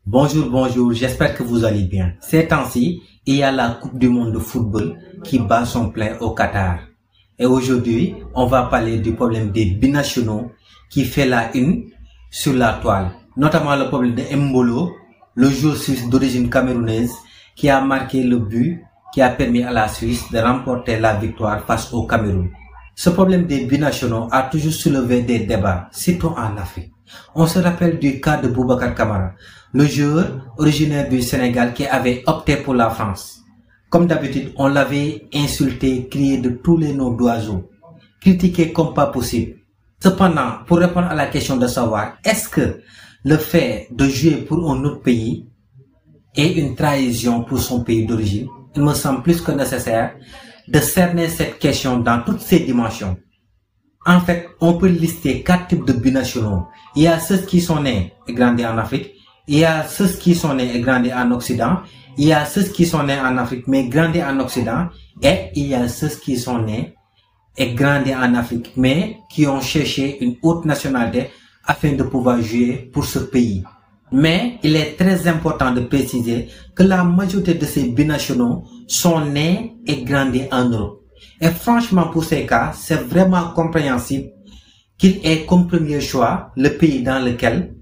Bonjour, bonjour, j'espère que vous allez bien. Ces temps-ci, il y a la Coupe du monde de football qui bat son plein au Qatar. Et aujourd'hui, on va parler du problème des binationaux qui fait la une sur la toile. Notamment le problème de Embolo, le joueur suisse d'origine camerounaise qui a marqué le but qui a permis à la Suisse de remporter la victoire face au Cameroun. Ce problème des binationaux a toujours soulevé des débats, surtout en Afrique. On se rappelle du cas de Boubacar Kamara, le joueur originaire du Sénégal qui avait opté pour la France. Comme d'habitude, on l'avait insulté, crié de tous les noms d'oiseaux, critiqué comme pas possible. Cependant, pour répondre à la question de savoir, est-ce que le fait de jouer pour un autre pays est une trahison pour son pays d'origine, il me semble plus que nécessaire de cerner cette question dans toutes ses dimensions. En fait, on peut lister 4 types de binationaux. Il y a ceux qui sont nés et grandis en Afrique, il y a ceux qui sont nés et grandis en Occident, il y a ceux qui sont nés en Afrique mais grandis en Occident, et il y a ceux qui sont nés et grandis en Afrique mais qui ont cherché une autre nationalité afin de pouvoir jouer pour ce pays. Mais il est très important de préciser que la majorité de ces binationaux sont nés et grandis en Europe. Et franchement, pour ces cas, c'est vraiment compréhensible qu'il ait comme premier choix le pays dans lequel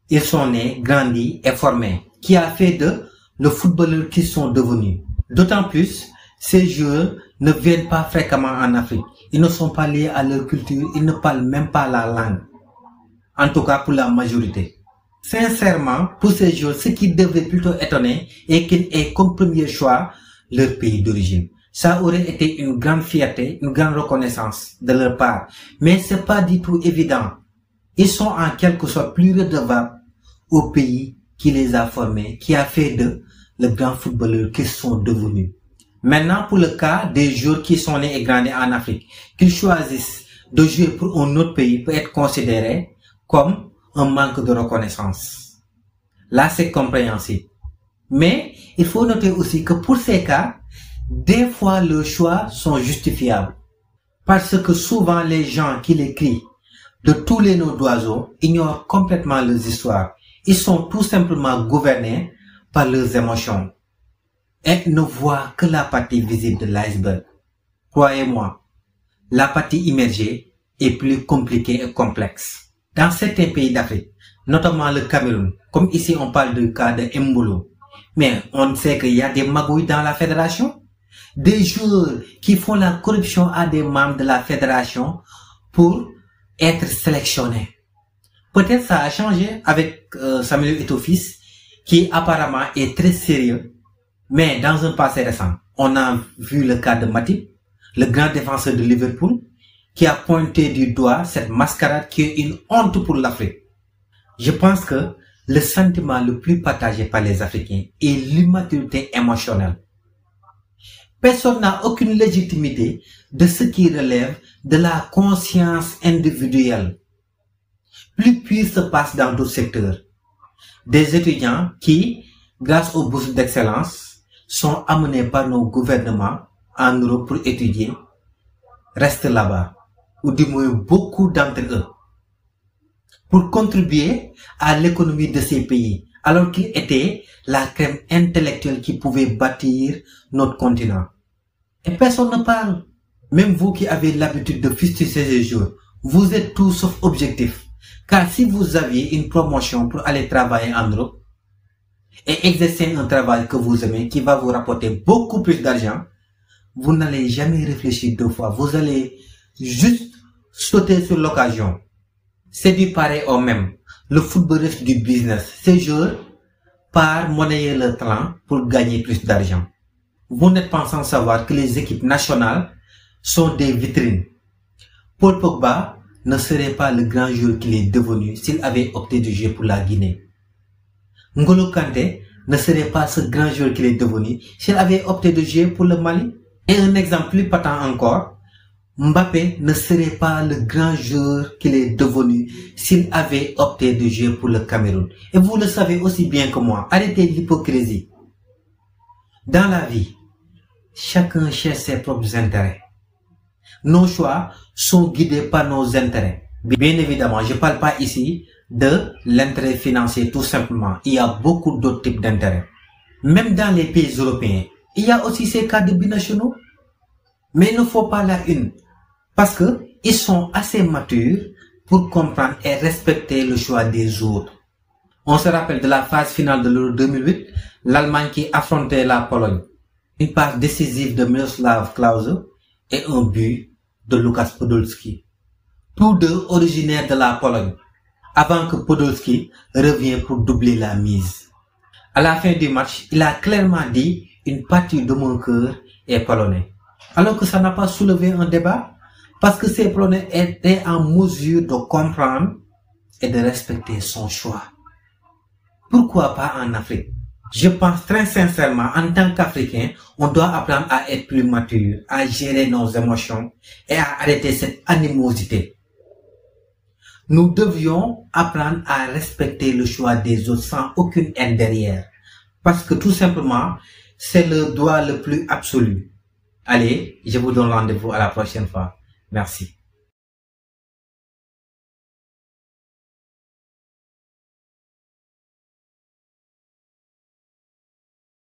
ils sont nés, grandis et formés, qui a fait d'eux le footballeur qu'ils sont devenus. D'autant plus, ces joueurs ne viennent pas fréquemment en Afrique. Ils ne sont pas liés à leur culture, ils ne parlent même pas la langue. En tout cas, pour la majorité. Sincèrement, pour ces joueurs, ce qui devrait plutôt étonner est qu'ils aient comme premier choix leur pays d'origine. Ça aurait été une grande fierté, une grande reconnaissance de leur part. Mais c'est pas du tout évident. Ils sont en quelque sorte plus redevables au pays qui les a formés, qui a fait d'eux le grand footballeur qu'ils sont devenus. Maintenant, pour le cas des joueurs qui sont nés et grandis en Afrique, qu'ils choisissent de jouer pour un autre pays peut être considéré comme un manque de reconnaissance. Là, c'est compréhensible. Mais il faut noter aussi que pour ces cas, des fois leurs choix sont justifiables. Parce que souvent les gens qui les crient de tous les noms d'oiseaux ignorent complètement leurs histoires. Ils sont tout simplement gouvernés par leurs émotions et ne voient que la partie visible de l'iceberg. Croyez-moi, la partie immergée est plus compliquée et complexe. Dans certains pays d'Afrique, notamment le Cameroun, comme ici on parle du cas de Embolo, mais on sait qu'il y a des magouilles dans la fédération, des joueurs qui font la corruption à des membres de la fédération pour être sélectionnés. Peut-être ça a changé avec Samuel Eto'o-Fils, qui apparemment est très sérieux, mais dans un passé récent, on a vu le cas de Matip, le grand défenseur de Liverpool, qui a pointé du doigt cette mascarade qui est une honte pour l'Afrique. Je pense que le sentiment le plus partagé par les Africains est l'immaturité émotionnelle. Personne n'a aucune légitimité de ce qui relève de la conscience individuelle. Plus pire se passe dans d'autres secteurs. Des étudiants qui, grâce aux bourses d'excellence, sont amenés par nos gouvernements en Europe pour étudier, restent là-bas, ou du moins beaucoup d'entre eux, pour contribuer à l'économie de ces pays, alors qu'ils étaient la crème intellectuelle qui pouvait bâtir notre continent. Et personne ne parle. Même vous qui avez l'habitude de fustiger ces jours, vous êtes tout sauf objectif. Car si vous aviez une promotion pour aller travailler en Europe et exercer un travail que vous aimez, qui va vous rapporter beaucoup plus d'argent, vous n'allez jamais réfléchir 2 fois. Vous allez juste sauter sur l'occasion. C'est du pareil au même. Le football reste du business. Ces joueurs partent monnayer leur talent pour gagner plus d'argent. Vous n'êtes pas sans savoir que les équipes nationales sont des vitrines. Paul Pogba ne serait pas le grand joueur qu'il est devenu s'il avait opté de jouer pour la Guinée. N'Golo Kanté ne serait pas ce grand joueur qu'il est devenu s'il avait opté de jouer pour le Mali. Et un exemple plus patent encore, Mbappé ne serait pas le grand joueur qu'il est devenu s'il avait opté de jouer pour le Cameroun. Et vous le savez aussi bien que moi, arrêtez l'hypocrisie. Dans la vie, chacun cherche ses propres intérêts. Nos choix sont guidés par nos intérêts. Bien évidemment, je ne parle pas ici de l'intérêt financier tout simplement. Il y a beaucoup d'autres types d'intérêts. Même dans les pays européens, il y a aussi ces cas de binationaux. Mais il ne faut pas la une. Parce que ils sont assez matures pour comprendre et respecter le choix des autres. On se rappelle de la phase finale de l'Euro 2008, l'Allemagne qui affrontait la Pologne. Une passe décisive de Miroslav Klose et un but de Lukas Podolski. Tous deux originaires de la Pologne, avant que Podolski revienne pour doubler la mise. À la fin du match, il a clairement dit « Une partie de mon cœur est polonais ». Alors que ça n'a pas soulevé un débat, parce que ces Polonais étaient en mesure de comprendre et de respecter son choix. Pourquoi pas en Afrique? Je pense très sincèrement, en tant qu'Africain, on doit apprendre à être plus mature, à gérer nos émotions et à arrêter cette animosité. Nous devions apprendre à respecter le choix des autres sans aucune haine derrière. Parce que tout simplement, c'est le droit le plus absolu. Allez, je vous donne rendez-vous à la prochaine fois. Merci.